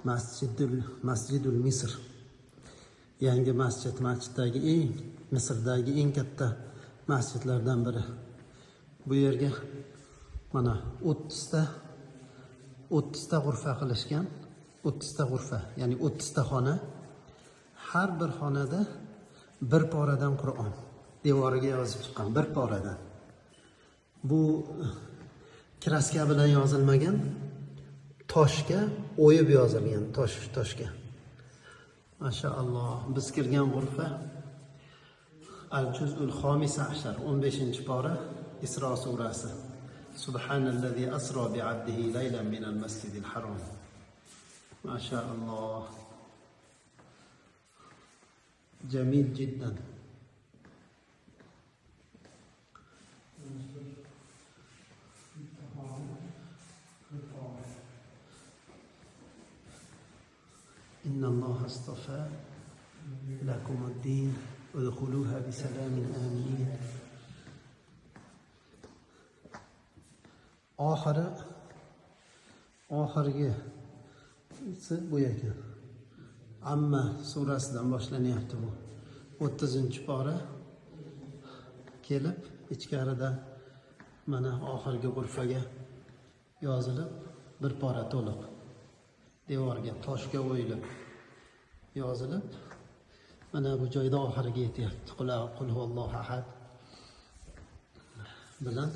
Masjidul Misr. Yangi masjiddagi Misrdagi eng katta masjidlardan biri. Bu yerga mana 30 ta g'urfa qilishgan. 30 ta g'urfa, ya'ni 30 ta xona. Har bir xonada bir poradan Qur'on devoriga yozib chiqqan, bir poradan. Bu kraska bilan yozilmagan, toshga o'yib yozilgan, toshga. Mashaalloh, biz kirgan g'urfa Al-Juz'ul Xomisa ashar, 15-pora, Isro surasi. Subhanallazi asro bi 'abdihi laylan minal masjidil harom. Mashaalloh. Jamil jiddan. Inna Allah astafa lakum ad-din udkhuluha bi salamin amin. Oxirgi bu ekan. Amma surasidan boshlanyapti bu. 30-pora kelib, ichkarida mana oxirgi g'urfaga yozilib, bir pora to'liq devorga toshga o'yilib yozilib, mana bu joyda oxiriga yetyapti. Qul huvallohu ahad bilan